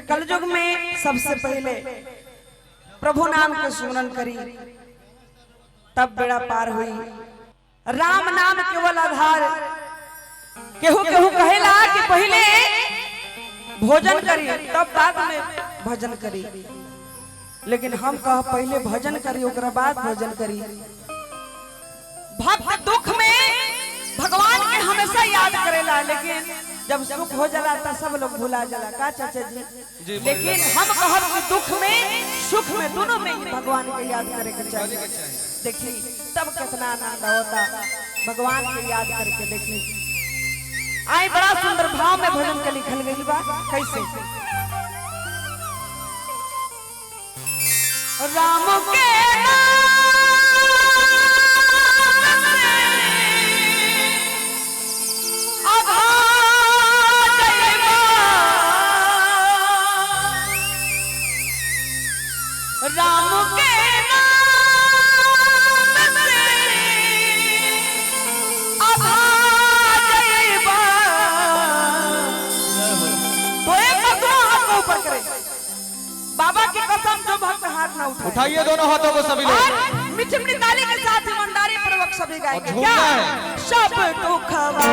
कलयुग में सबसे पहले प्रभु नाम के सुमरन करी तब बेड़ा पार हुई। राम नाम केवल आधार। केहू केहू कहेला कि पहले भोजन करी तब बाद में भजन करी, लेकिन हम कह पहले भजन करी ओकरा बाद भोजन करी। भक्त दुख में भगवान के हमेशा याद करेला, लेकिन जब सुख हो जाला तो सब लोग भुला जाला का चाचा जी। लेकिन हम कहब कि दुख में सुख में दोनों में ही भगवान के याद करे के चाहिए। देखी तब कितना आनंद होता भगवान के याद करके। देखी आई बड़ा सुंदर भाव में भजन के लिखल गई बा। कैसे राम के राम के नाम से आधा जइबा। तो एक बार दोनों हाथ को ऊपर करें। बाबा की कसम जो भक्त हाथ ना उठाइए दोनों हाथों को सभी लोग। मीठी मीठी ताली के साथ ईमानदारी पूर्वक सभी गाएंगे। क्या सब दुखवा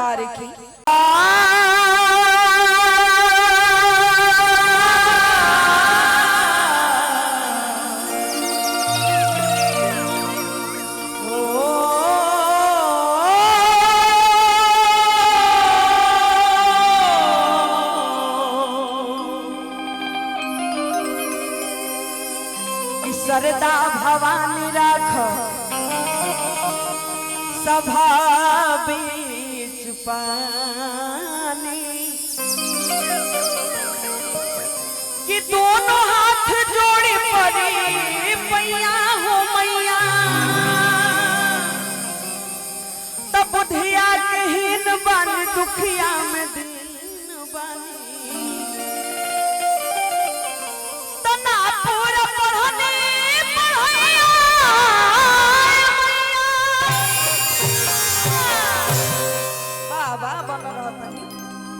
सरकार की। सरदा भवानी राख सभा बीच पानी कि दोनों हाथ जोड़े पड़ी पैया हो मैया तब बुधिया कहीन बन दुखिया में दिन बनी तना पूरा पढ़ने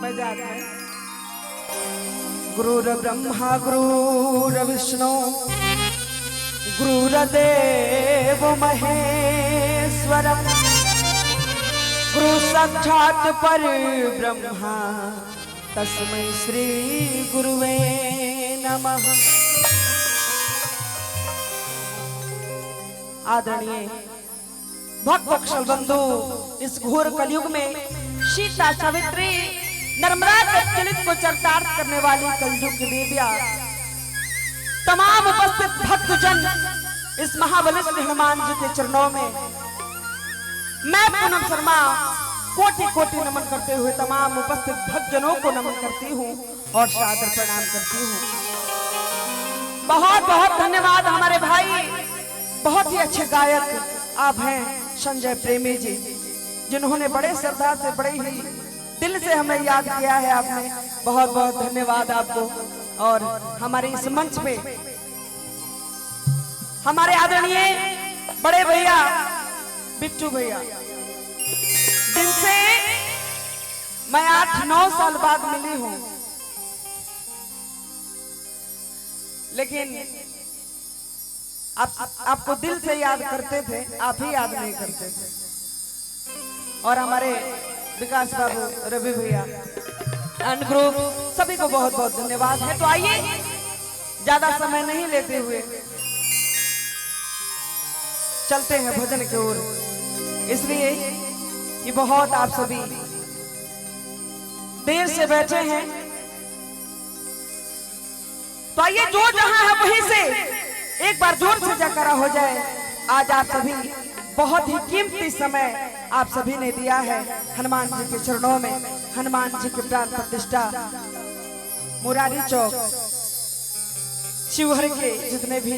मजाक में। गुरुर ब्रह्मा गुरुर विष्णु गुरुर्देव महेश्वरम गुरु साक्षात परब्रह्मा तस्मै श्री गुरुवे नमः। आदरणीय भक्त वत्सल बंधु, इस घोर कलयुग में सीता सावित्री नर्मदा के चलित को चरितार्थ करने वाली कलयुग की देविया, तमाम उपस्थित भक्तजन इस महाबलिष्ठ हनुमान जी के चरणों में मैं पूनम शर्मा कोटि कोटि नमन करते हुए तमाम उपस्थित भक्तजनों को नमन करती हूँ और सादर प्रणाम करती हूँ। बहुत बहुत धन्यवाद हमारे भाई, बहुत ही अच्छे गायक आप हैं संजय प्रेमी जी, जिन्होंने बड़े श्रद्धा से बड़े ही दिल से हमें याद किया है आपने। बहुत बहुत धन्यवाद आपको। और हमारे इस मंच पे हमारे आदरणीय बड़े भैया बिट्टू भैया, जिनसे मैं 8-9 साल बाद मिली हूं, लेकिन आपको दिल से याद करते थे, आप ही याद नहीं करते थे। और हमारे विकास बाबू, रवि भैया एंड ग्रुप, सभी को बहुत बहुत धन्यवाद है। तो आइए ज्यादा समय नहीं लेते हुए चलते हैं भजन की ओर, इसलिए कि बहुत आप सभी देर से बैठे हैं। तो आइए जो जहां है वहीं से एक बार जोर से जयकारा हो जाए। आज आप सभी बहुत ही कीमती समय आप सभी ने दिया है हनुमान जी के चरणों में। हनुमान जी के प्राण प्रतिष्ठा मुरारी चौक शिवहर के जितने भी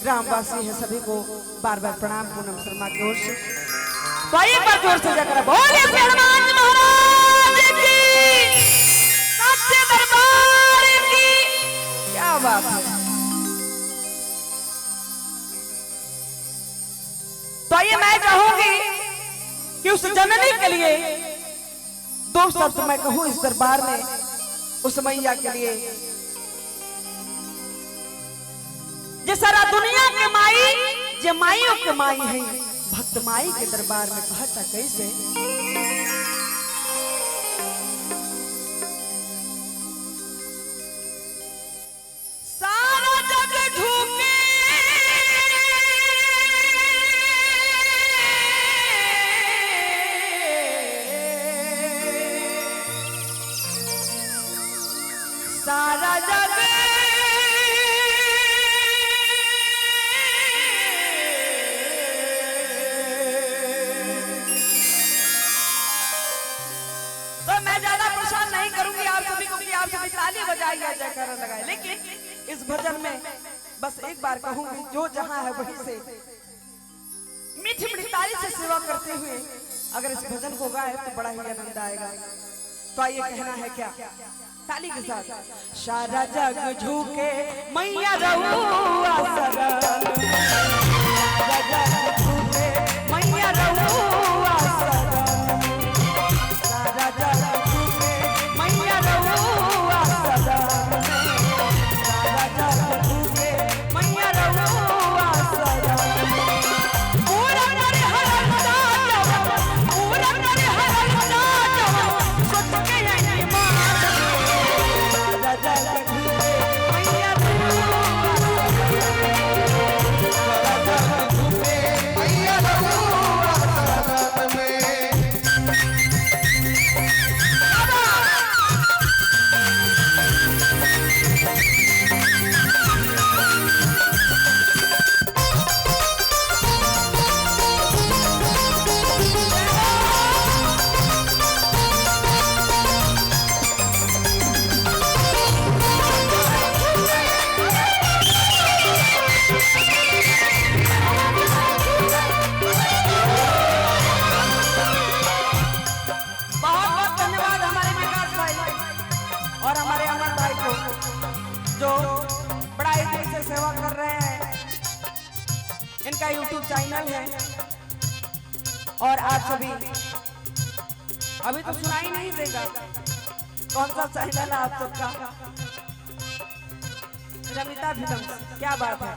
ग्रामवासी हैं सभी को बार बार प्रणाम पूनम शर्मा की ओर से। तो आइए एक बार जोर से जयकारा बोलिए हनुमान जी महाराज की, सच्चे दरबार की। क्या बात है। तो आइए मैं चाहूंगी कि उस जननी के लिए 2 शब्द मैं कहूं इस दरबार में, उस मैया के लिए जे सारा दुनिया के माई, जे माइयों के माई है, भक्त माई के दरबार में कहता कैसे। सारा जग झुके सारा जग तो मैं ज्यादा परेशान नहीं करूंगी आप सभी को कि आप सभी ताली बजाइए या जयकारा लगाए, लेकिन इस भजन में बस एक बार कहूंगी जो जहां है वहीं से मीठी मीठी ताली से सेवा करते हुए अगर इस भजन को गाए तो बड़ा ही आनंद आएगा। तो आइए कहना है क्या ताली के साथ। सारा जग झुके मैया रहुआ शरण, सारा जग झुके मैया रहुआ शरण, सारा जग झुके मैया रहुआ शरण, सारा जग झुके मैया रहुआ शरण। पूरा करे हर पूरा करे हर इनका यूट्यूब चैनल है और आप सभी अभी तो सुनाई नहीं देगा कौन सा चैनल है आप सबका, रमिता फिल्म। क्या बात है,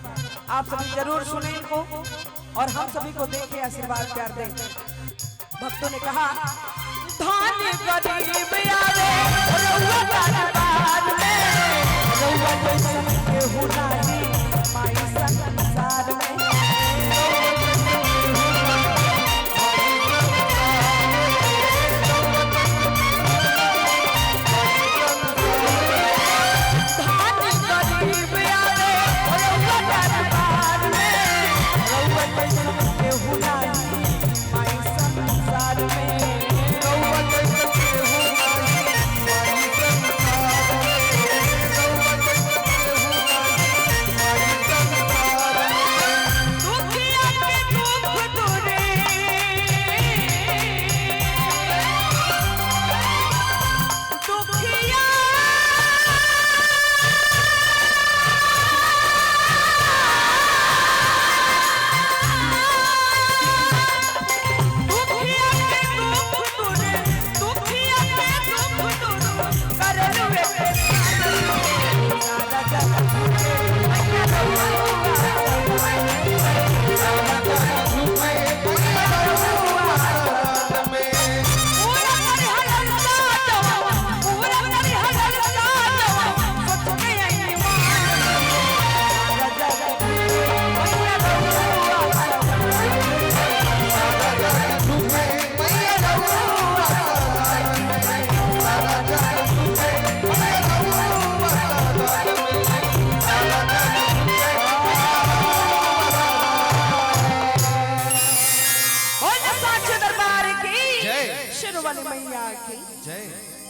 आप सभी जरूर सुने इनको और हम सभी को देखे आशीर्वाद प्यार दें। भक्तों ने कहा धान गरीब आवे रउआ दरबार में, रउआ जैसन केहू नाही माई संसार में। मैया की जय।